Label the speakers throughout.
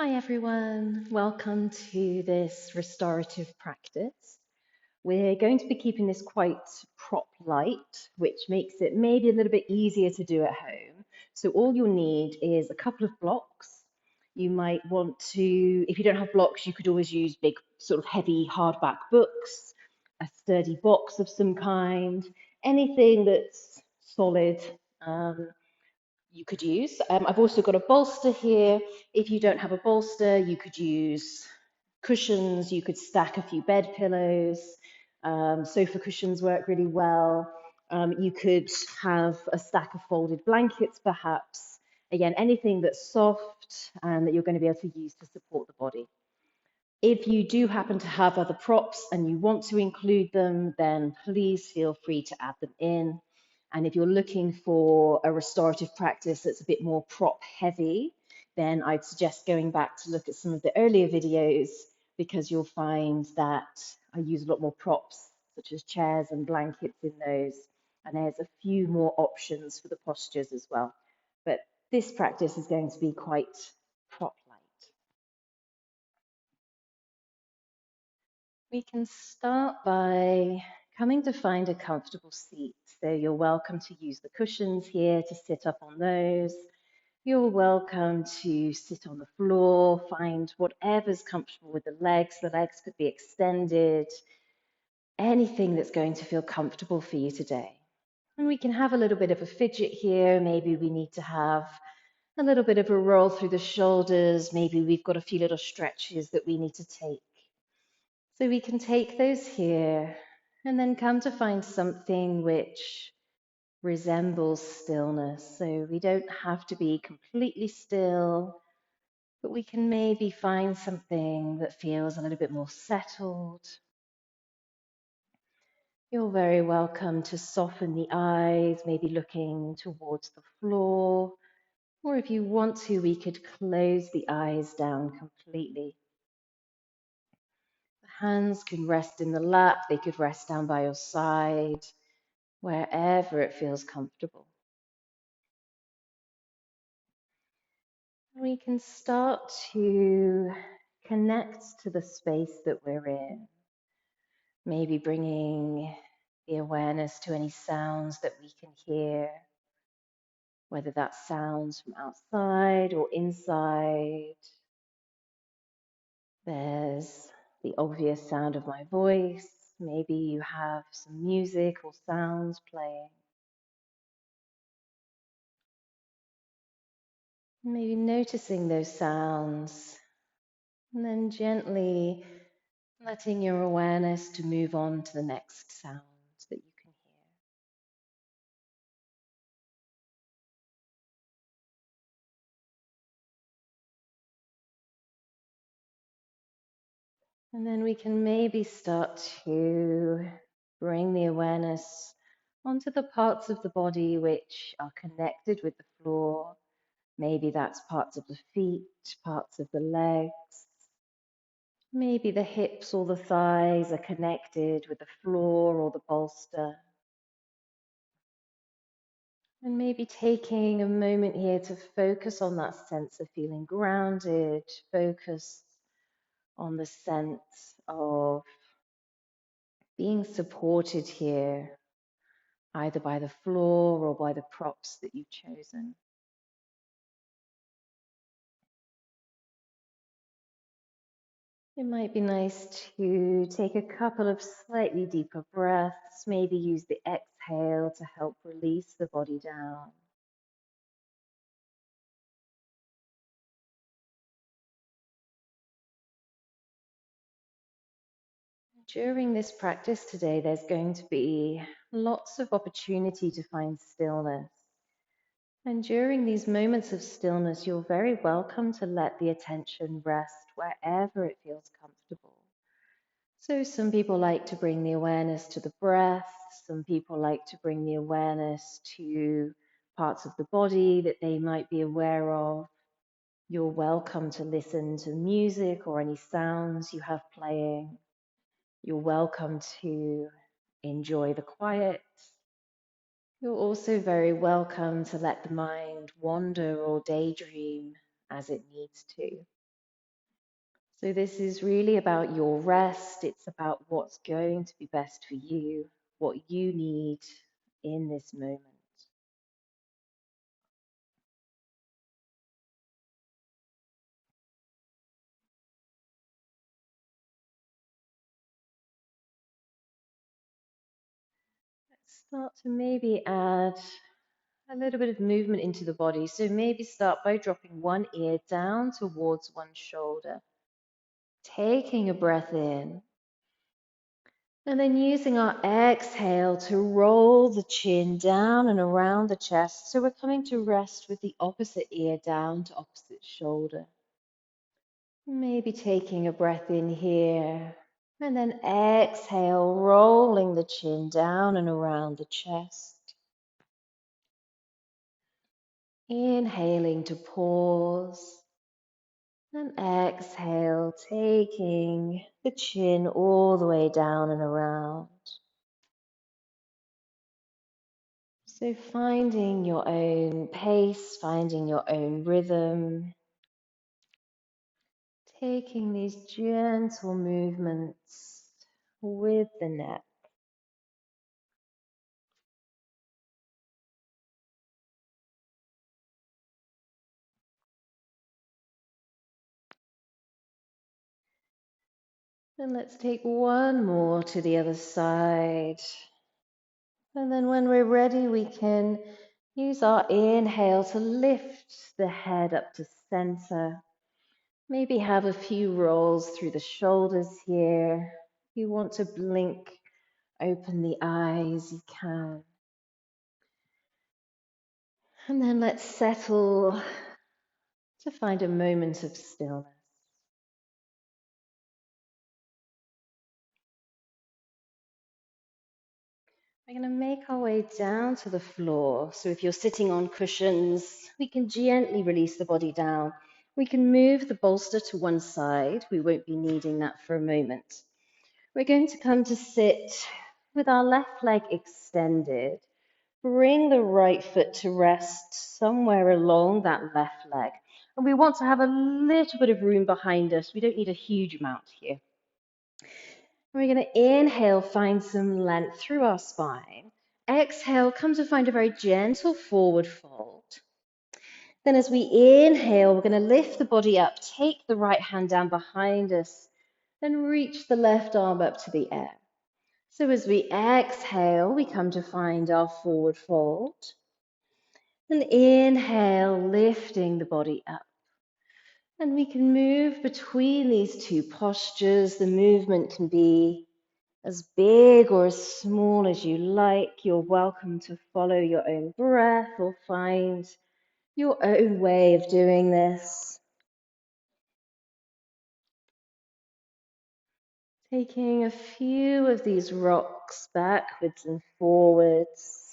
Speaker 1: Hi everyone, welcome to this restorative practice. We're going to be keeping this quite prop light, which makes it maybe a little bit easier to do at home. So all you'll need is a couple of blocks. You might want to, if you don't have blocks, you could always use big sort of heavy hardback books, a sturdy box of some kind, anything that's solid. Um, you could use. I've also got a bolster here. If you don't have a bolster, you could use cushions, you could stack a few bed pillows. Sofa cushions work really well. You could have a stack of folded blankets, perhaps. Again, anything that's soft and that you're going to be able to use to support the body. If you do happen to have other props and you want to include them, then please feel free to add them in. And if you're looking for a restorative practice that's a bit more prop heavy, then I'd suggest going back to look at some of the earlier videos because you'll find that I use a lot more props such as chairs and blankets in those. And there's a few more options for the postures as well. But this practice is going to be quite prop light. We can start by coming to find a comfortable seat. So you're welcome to use the cushions here to sit up on those. You're welcome to sit on the floor, find whatever's comfortable with the legs. The legs could be extended, anything that's going to feel comfortable for you today. And we can have a little bit of a fidget here. Maybe we need to have a little bit of a roll through the shoulders. Maybe we've got a few little stretches that we need to take. So we can take those here and then come to find something which resembles stillness. So we don't have to be completely still, but we can maybe find something that feels a little bit more settled. You're very welcome to soften the eyes, maybe looking towards the floor, or if you want to, we could close the eyes down completely. The hands can rest in the lap, they could rest down by your side, wherever it feels comfortable. We can start to connect to the space that we're in, maybe bringing the awareness to any sounds that we can hear, whether that's sounds from outside or inside. There's the obvious sound of my voice. Maybe you have some music or sounds playing. Maybe noticing those sounds and then gently letting your awareness to move on to the next sound that you can hear. And then we can maybe start to bring the awareness onto the parts of the body which are connected with the floor. Maybe that's parts of the feet, parts of the legs. Maybe the hips or the thighs are connected with the floor or the bolster. And maybe taking a moment here to focus on that sense of feeling grounded, focus on the sense of being supported here, either by the floor or by the props that you've chosen. It might be nice to take a couple of slightly deeper breaths, maybe use the exhale to help release the body down. During this practice today, there's going to be lots of opportunity to find stillness. And during these moments of stillness, you're very welcome to let the attention rest wherever it feels comfortable. So some people like to bring the awareness to the breath. Some people like to bring the awareness to parts of the body that they might be aware of. You're welcome to listen to music or any sounds you have playing. You're welcome to enjoy the quiet. You're also very welcome to let the mind wander or daydream as it needs to. So this is really about your rest. It's about what's going to be best for you, what you need in this moment. Let's start to maybe add a little bit of movement into the body. So maybe start by dropping one ear down towards one shoulder, taking a breath in, and then using our exhale to roll the chin down and around the chest. So we're coming to rest with the opposite ear down to opposite shoulder. Maybe taking a breath in here, and then exhale, rolling the chin down and around the chest. Inhaling to pause, and exhale, taking the chin all the way down and around. So finding your own pace, finding your own rhythm, taking these gentle movements with the neck. And let's take one more to the other side. And then when we're ready, we can use our inhale to lift the head up to center. Maybe have a few rolls through the shoulders here. If you want to blink, open the eyes, you can. And then let's settle to find a moment of stillness. We're going to make our way down to the floor. So if you're sitting on cushions, we can gently release the body down. We can move the bolster to one side. We won't be needing that for a moment. We're going to come to sit with our left leg extended. Bring the right foot to rest somewhere along that left leg. And we want to have a little bit of room behind us. We don't need a huge amount here. We're going to inhale, find some length through our spine. Exhale, come to find a very gentle forward fold. Then as we inhale, we're going to lift the body up, take the right hand down behind us, and reach the left arm up to the air. So as we exhale, we come to find our forward fold. And inhale, lifting the body up. And we can move between these two postures. The movement can be as big or as small as you like. You're welcome to follow your own breath or find your own way of doing this. Taking a few of these rocks backwards and forwards.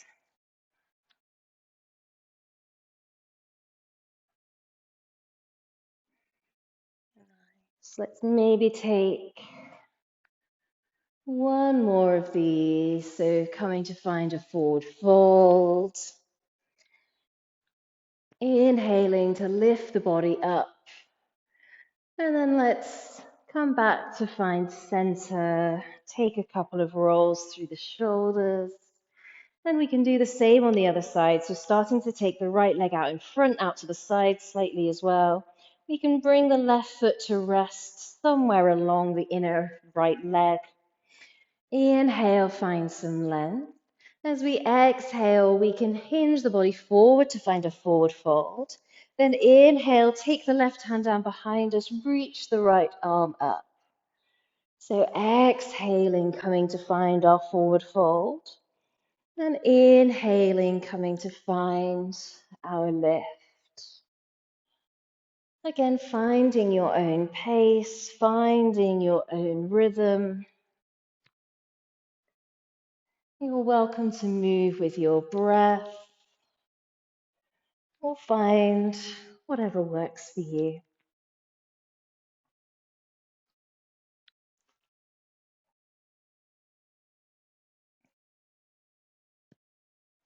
Speaker 1: So let's maybe take one more of these. So coming to find a forward fold. Inhaling to lift the body up. And then let's come back to find center. Take a couple of rolls through the shoulders. Then we can do the same on the other side. So starting to take the right leg out in front, out to the side slightly as well. We can bring the left foot to rest somewhere along the inner right leg. Inhale, find some length. As we exhale, we can hinge the body forward to find a forward fold. Then inhale, take the left hand down behind us, reach the right arm up. So exhaling, coming to find our forward fold. And inhaling, coming to find our lift. Again, finding your own pace, finding your own rhythm. You're welcome to move with your breath or find whatever works for you.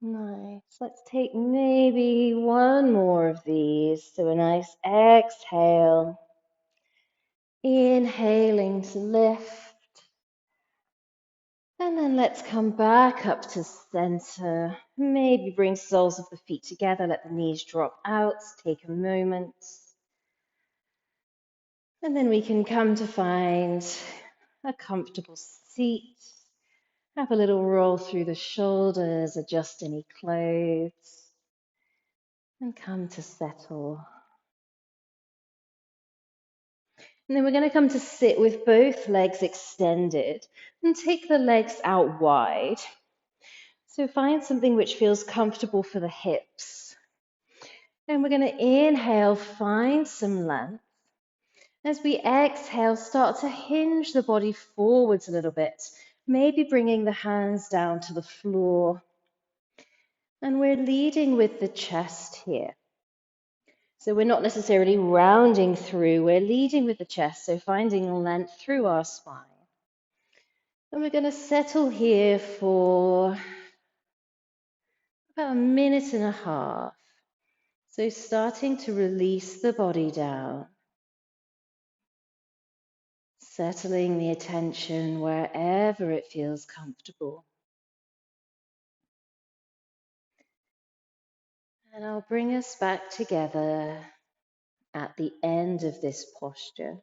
Speaker 1: Nice. Let's take maybe one more of these. So a nice exhale. Inhaling to lift. And then let's come back up to center. Maybe bring soles of the feet together, let the knees drop out, take a moment. And then we can come to find a comfortable seat. Have a little roll through the shoulders, adjust any clothes, and come to settle. And then we're going to come to sit with both legs extended and take the legs out wide. So find something which feels comfortable for the hips. And we're going to inhale, find some length. As we exhale, start to hinge the body forwards a little bit, maybe bringing the hands down to the floor. And we're leading with the chest here. So we're not necessarily rounding through, we're leading with the chest, so finding length through our spine. And we're going to settle here for about a minute and a half. So starting to release the body down, settling the attention wherever it feels comfortable. And I'll bring us back together at the end of this posture.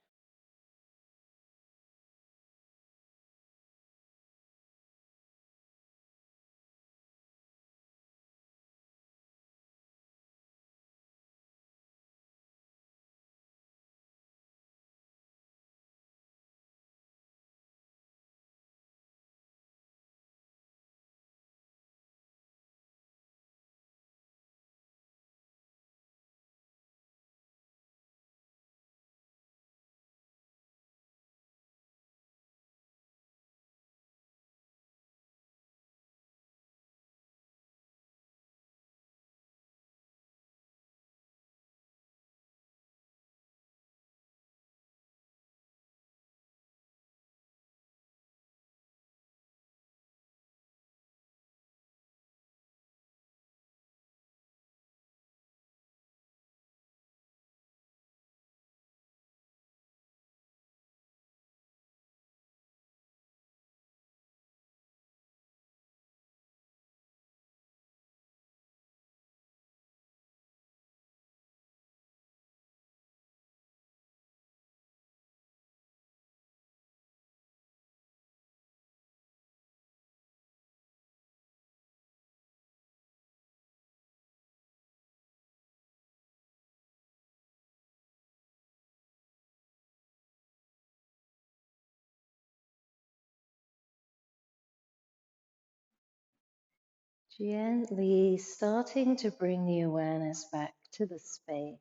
Speaker 1: Gently starting to bring the awareness back to the space.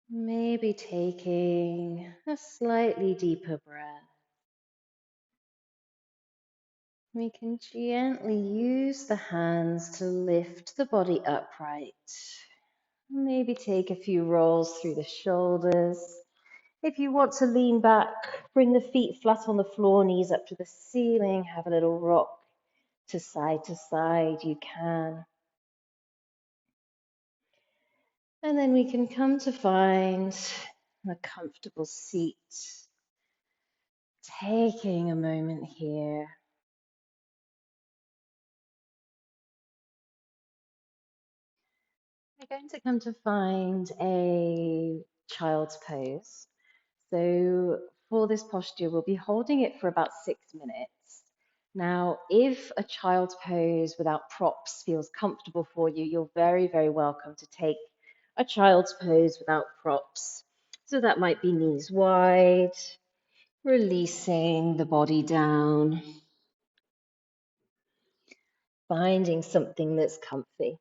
Speaker 1: Maybe taking a slightly deeper breath. We can gently use the hands to lift the body upright. Maybe take a few rolls through the shoulders. If you want to lean back, bring the feet flat on the floor, knees up to the ceiling, have a little rock to side, you can. And then we can come to find a comfortable seat. Taking a moment here. We're going to come to find a child's pose. So for this posture, we'll be holding it for about 6 minutes. Now, if a child's pose without props feels comfortable for you, you're very, very welcome to take a child's pose without props. So that might be knees wide, releasing the body down, finding something that's comfy.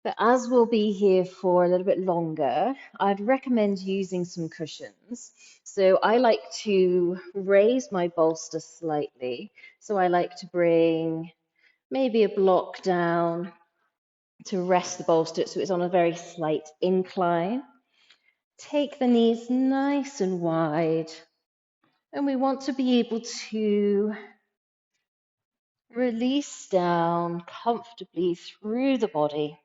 Speaker 1: But as we'll be here for a little bit longer, I'd recommend using some cushions. So I like to raise my bolster slightly. So I like to bring maybe a block down to rest the bolster so it's on a very slight incline. Take the knees nice and wide. And we want to be able to release down comfortably through the body.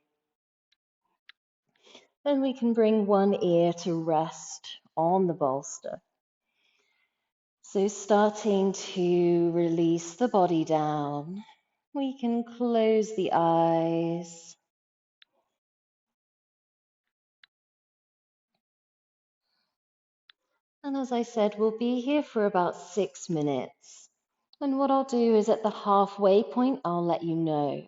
Speaker 1: And we can bring one ear to rest on the bolster. So starting to release the body down, we can close the eyes. And as I said, we'll be here for about 6 minutes. And what I'll do is at the halfway point, I'll let you know.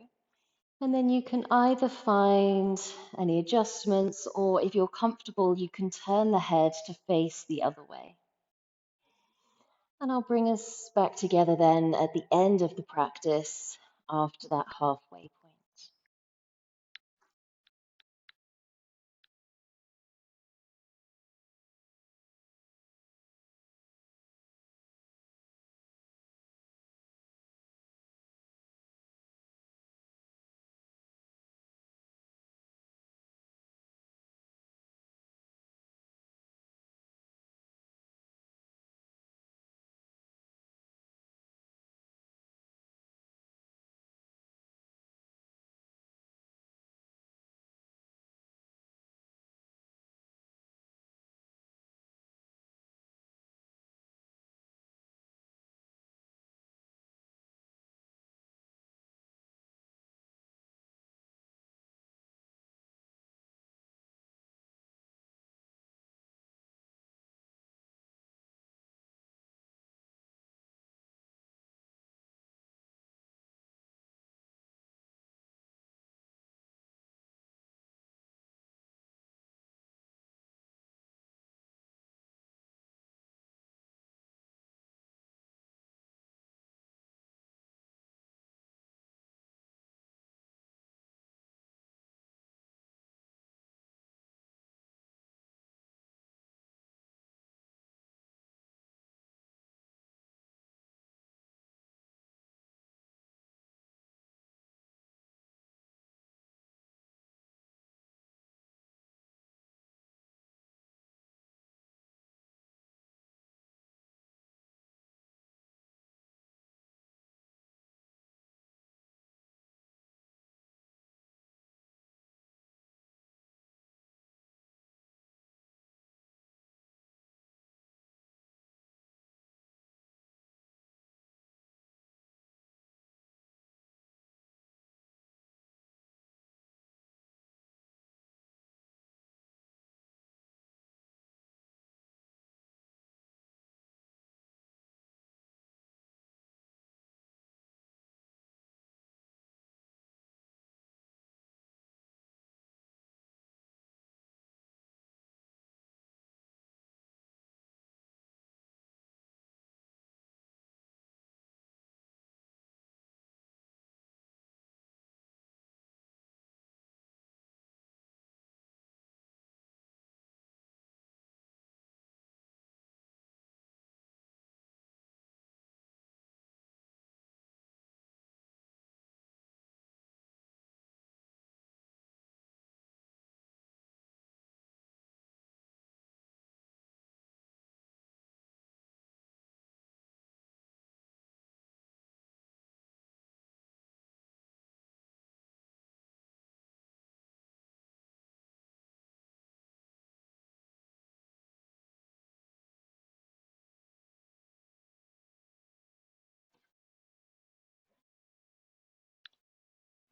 Speaker 1: And then you can either find any adjustments, or if you're comfortable, you can turn the head to face the other way. And I'll bring us back together then at the end of the practice after that halfway point.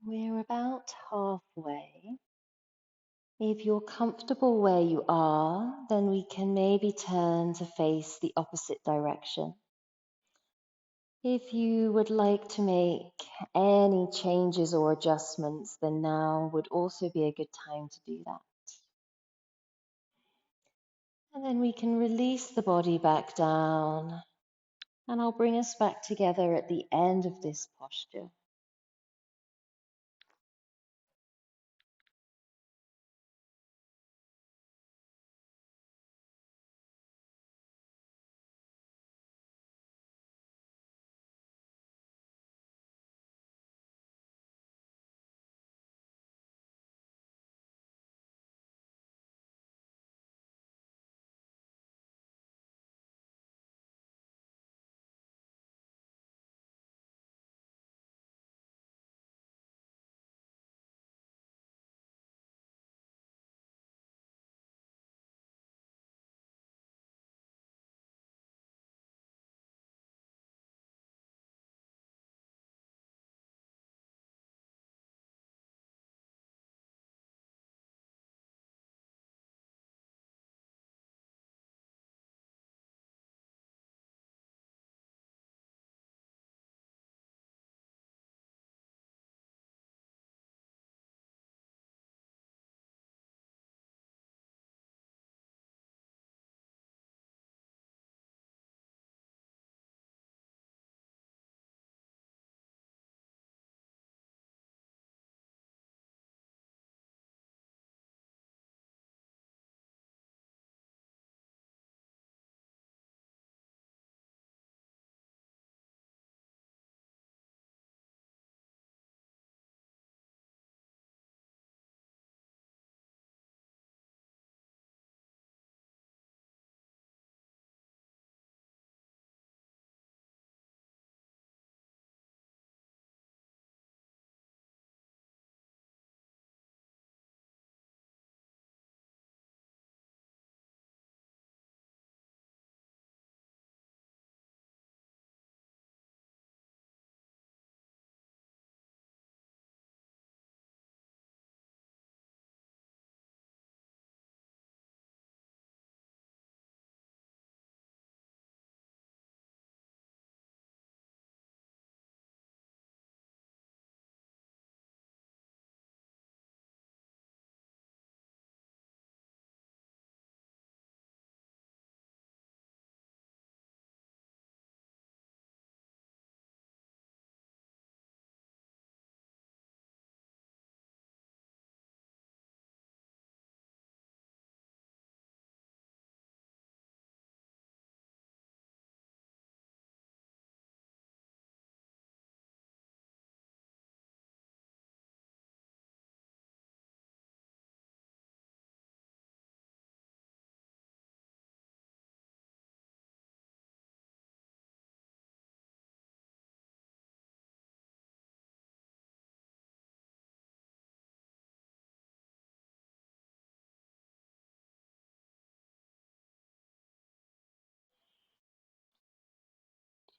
Speaker 1: We're about halfway. If you're comfortable where you are, then we can maybe turn to face the opposite direction. If you would like to make any changes or adjustments, then now would also be a good time to do that. And then we can release the body back down, and I'll bring us back together at the end of this posture.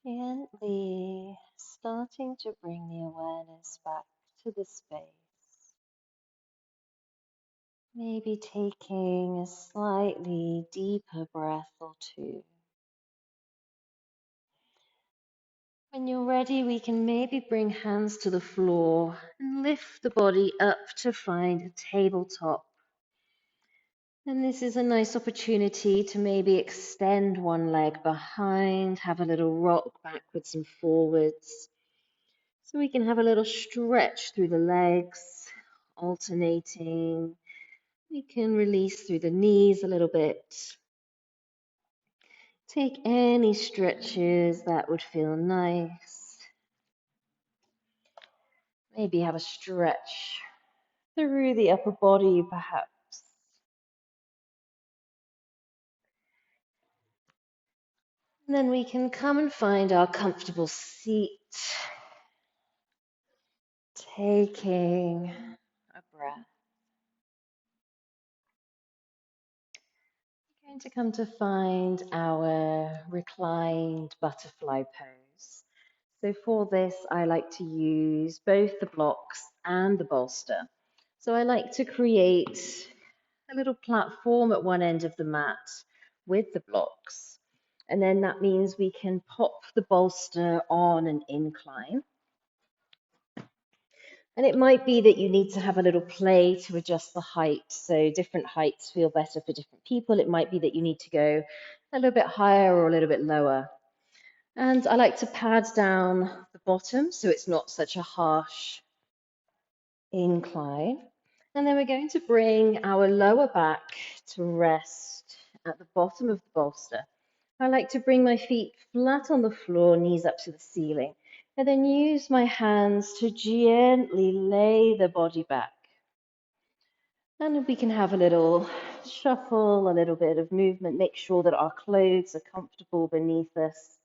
Speaker 1: Gently starting to bring the awareness back to the space. Maybe taking a slightly deeper breath or two. When you're ready, we can maybe bring hands to the floor and lift the body up to find a tabletop. And this is a nice opportunity to maybe extend one leg behind, have a little rock backwards and forwards. So we can have a little stretch through the legs, alternating. We can release through the knees a little bit. Take any stretches that would feel nice. Maybe have a stretch through the upper body, perhaps. And then we can come and find our comfortable seat, taking a breath. We're going to come to find our reclined butterfly pose. So for this, I like to use both the blocks and the bolster. So I like to create a little platform at one end of the mat with the blocks. And then that means we can pop the bolster on an incline. And it might be that you need to have a little play to adjust the height. So different heights feel better for different people. It might be that you need to go a little bit higher or a little bit lower. And I like to pad down the bottom so it's not such a harsh incline. And then we're going to bring our lower back to rest at the bottom of the bolster. I like to bring my feet flat on the floor, knees up to the ceiling, and then use my hands to gently lay the body back. And we can have a little shuffle, a little bit of movement, make sure that our clothes are comfortable beneath us.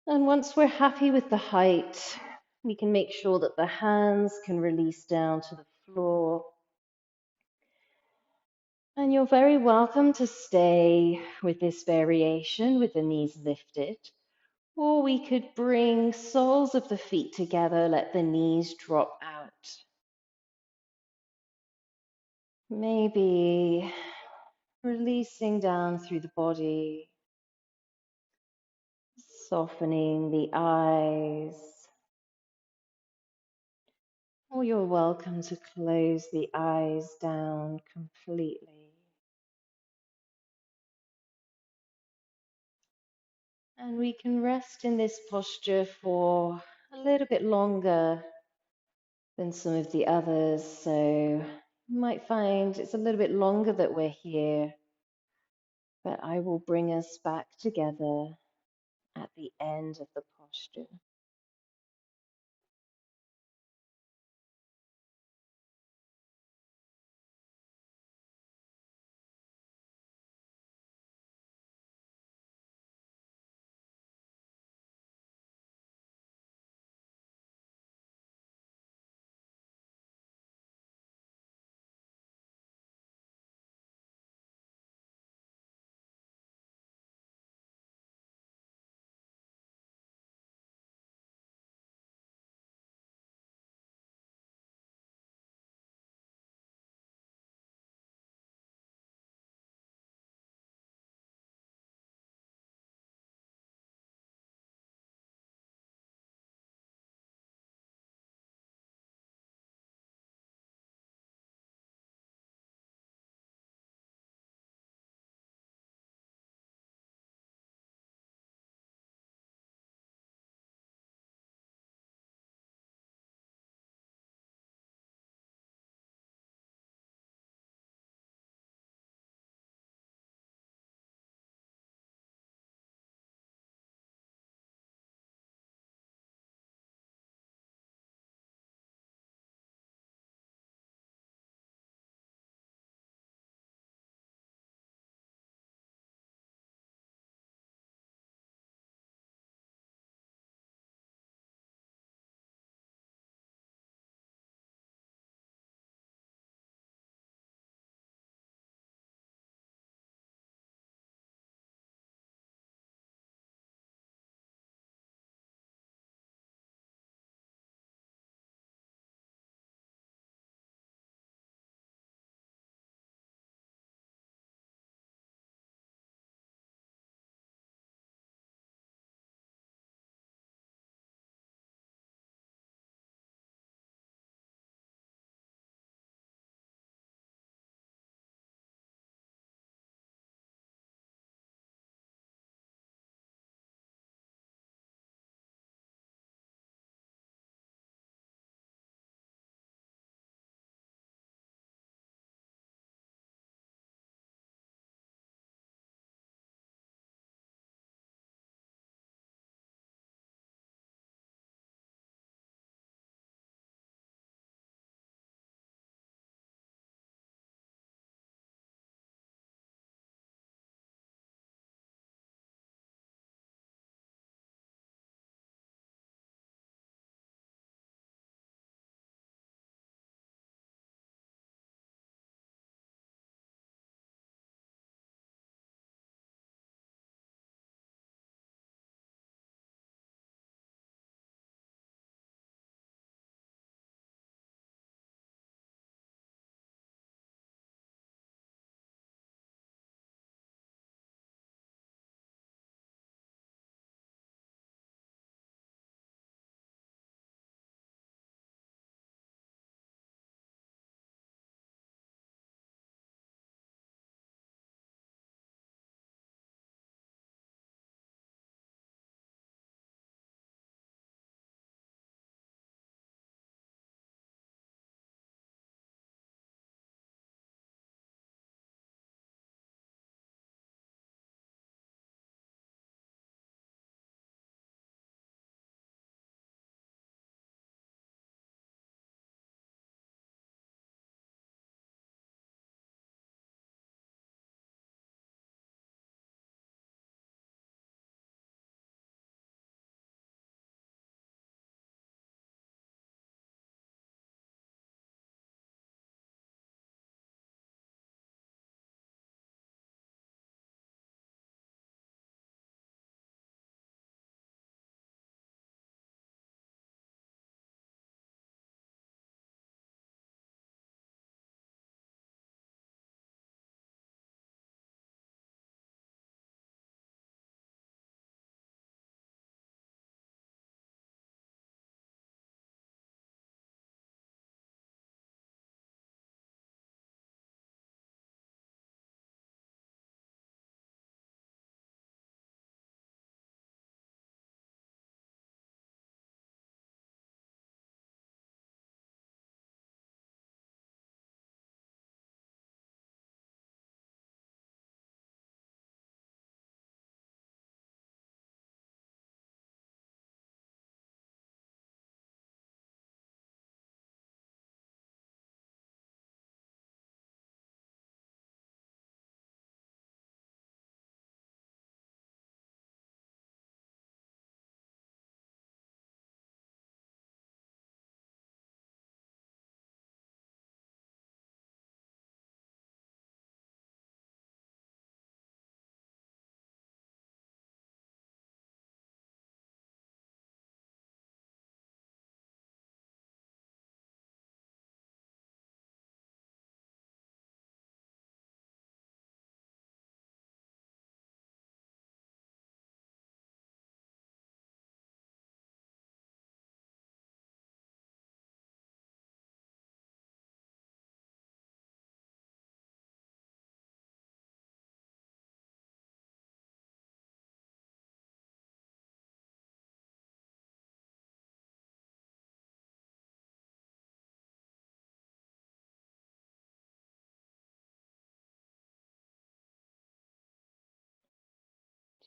Speaker 1: And once we're happy with the height, we can make sure that the hands can release down to the floor. And you're very welcome to stay with this variation with the knees lifted. Or we could bring soles of the feet together, let the knees drop out. Maybe releasing down through the body, softening the eyes. Or you're welcome to close the eyes down completely. And we can rest in this posture for a little bit longer than some of the others. So you might find it's a little bit longer that we're here, but I will bring us back together at the end of the posture.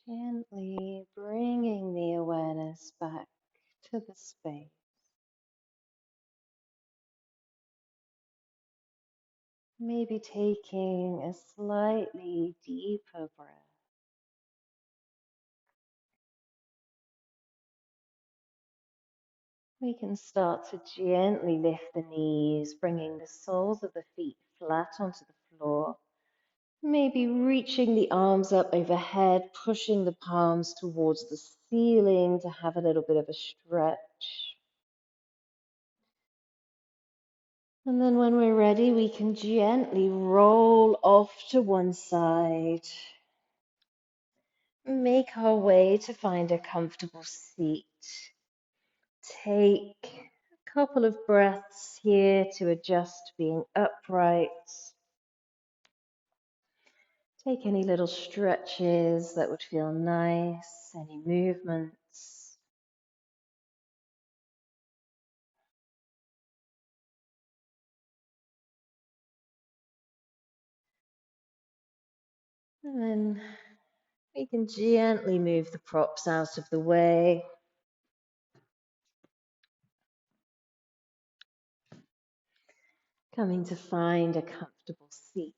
Speaker 1: Gently bringing the awareness back to the space. Maybe taking a slightly deeper breath. We can start to gently lift the knees, bringing the soles of the feet flat onto the floor. Maybe reaching the arms up overhead, pushing the palms towards the ceiling to have a little bit of a stretch. And then when we're ready, we can gently roll off to one side. Make our way to find a comfortable seat. Take a couple of breaths here to adjust being upright. Take any little stretches that would feel nice, any movements. And then we can gently move the props out of the way. Coming to find a comfortable seat.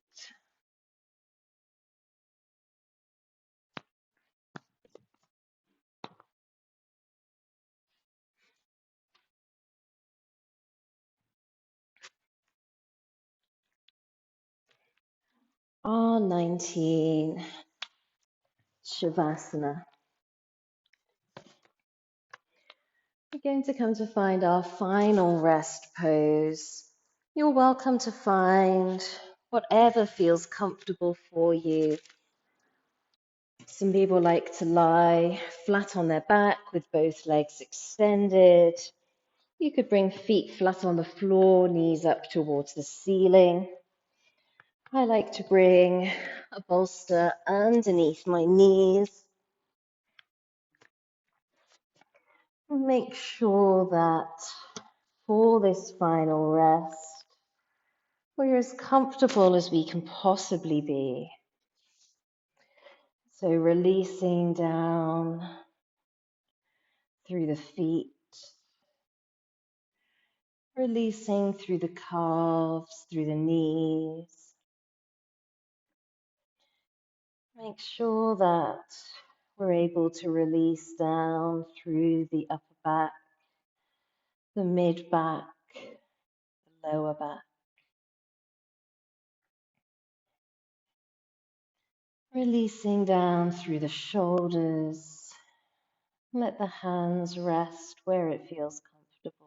Speaker 1: R19 Shavasana. We're going to come to find our final rest pose. You're welcome to find whatever feels comfortable for you. Some people like to lie flat on their back with both legs extended. You could bring feet flat on the floor, knees up towards the ceiling. I like to bring a bolster underneath my knees. Make sure that for this final rest, we're as comfortable as we can possibly be. So releasing down through the feet, releasing through the calves, through the knees. Make sure that we're able to release down through the upper back, the mid back, the lower back. Releasing down through the shoulders. Let the hands rest where it feels comfortable.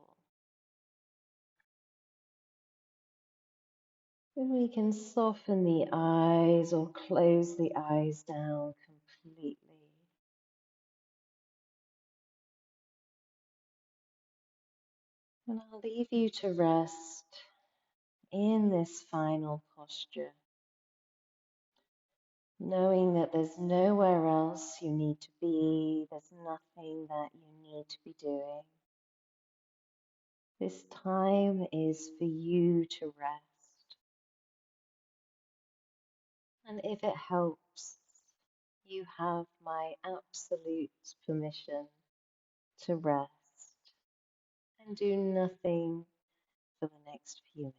Speaker 1: Then we can soften the eyes or close the eyes down completely. And I'll leave you to rest in this final posture, knowing that there's nowhere else you need to be, there's nothing that you need to be doing. This time is for you to rest. And if it helps, you have my absolute permission to rest and do nothing for the next few minutes.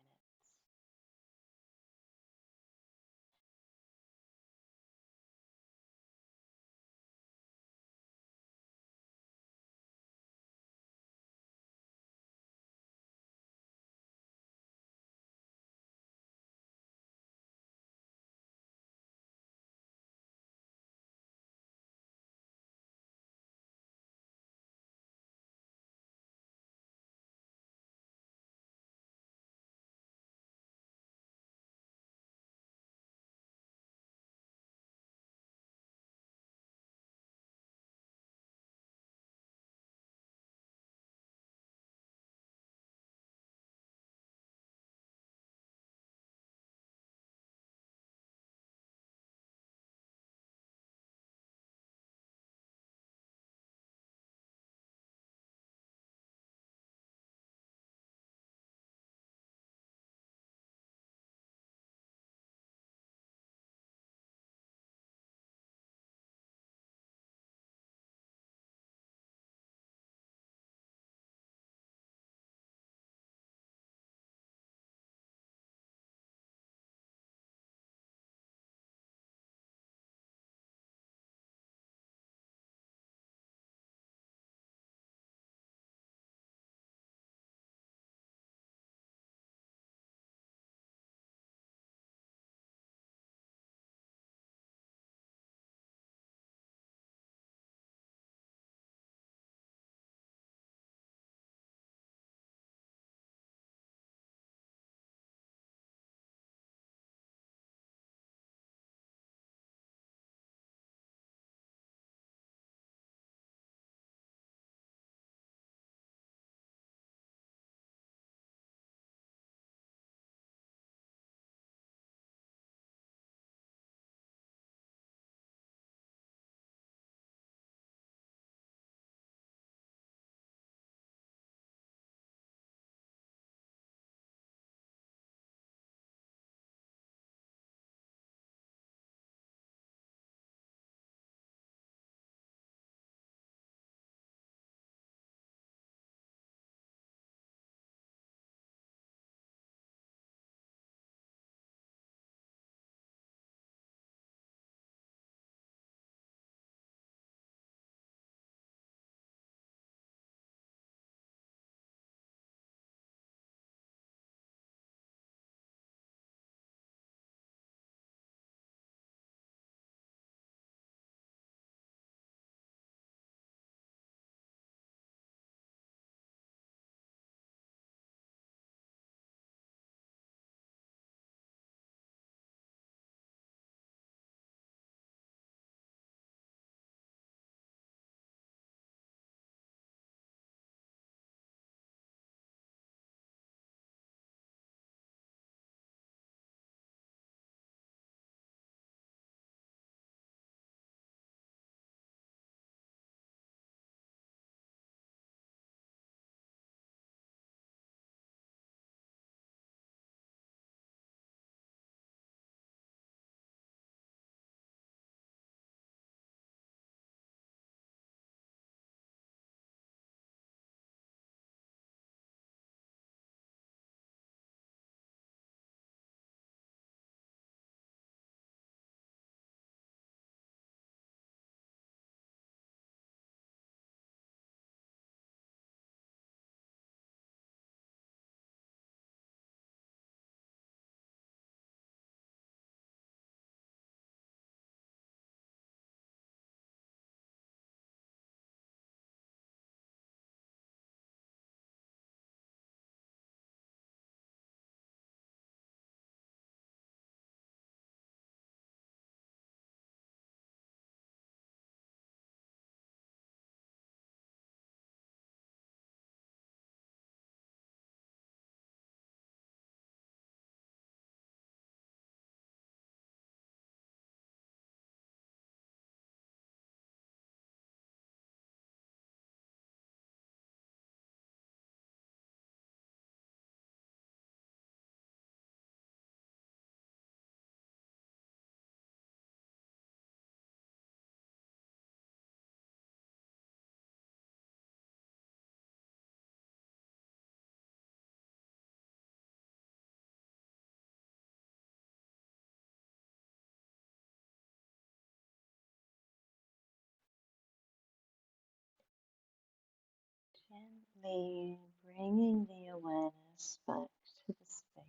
Speaker 1: gently bringing the awareness back to the space.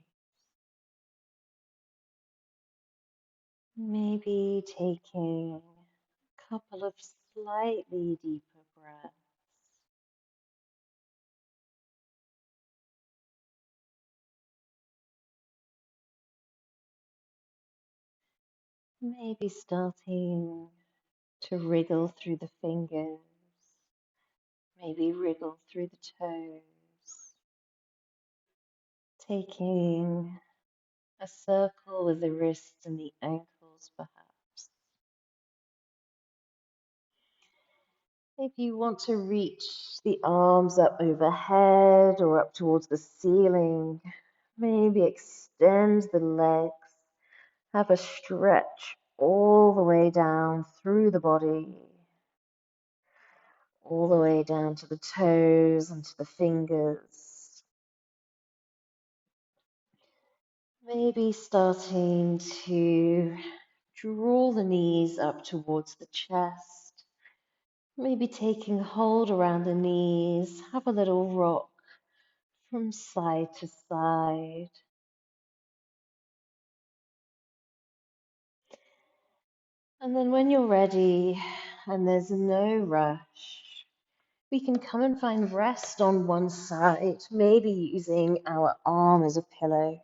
Speaker 1: Maybe taking a couple of slightly deeper breaths. Maybe starting to wriggle through the fingers, maybe wriggle through the toes, taking a circle with the wrists and the ankles perhaps. If you want to reach the arms up overhead or up towards the ceiling, maybe extend the legs, have a stretch all the way down through the body, all the way down to the toes and to the fingers. Maybe starting to draw the knees up towards the chest. Maybe taking hold around the knees, have a little rock from side to side. And then when you're ready and there's no rush, we can come and find rest on one side, maybe using our arm as a pillow.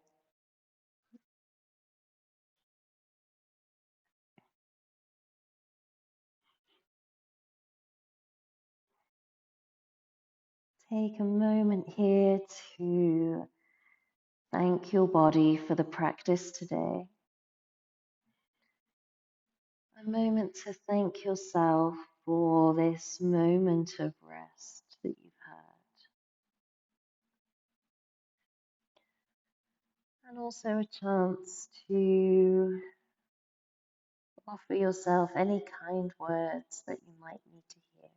Speaker 1: Take a moment here to thank your body for the practice today. A moment to thank yourself for this moment of rest that you've had. And also a chance to offer yourself any kind words that you might need to hear.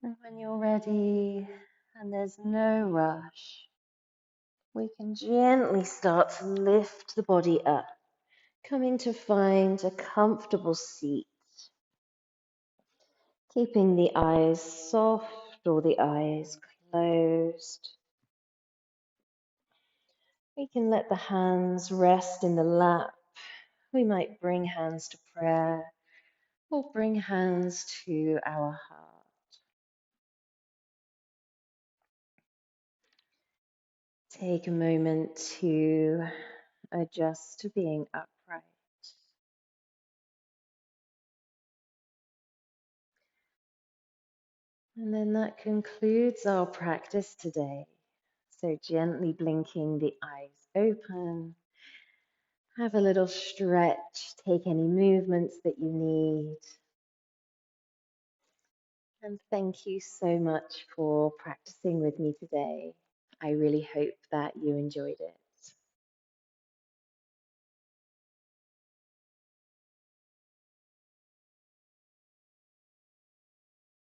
Speaker 1: And when you're ready and there's no rush, we can gently start to lift the body up, coming to find a comfortable seat, keeping the eyes soft or the eyes closed. We can let the hands rest in the lap. We might bring hands to prayer or bring hands to our heart. Take a moment to adjust to being upright. And then that concludes our practice today. So gently blinking the eyes open. Have a little stretch. Take any movements that you need. And thank you so much for practicing with me today. I really hope that you enjoyed it.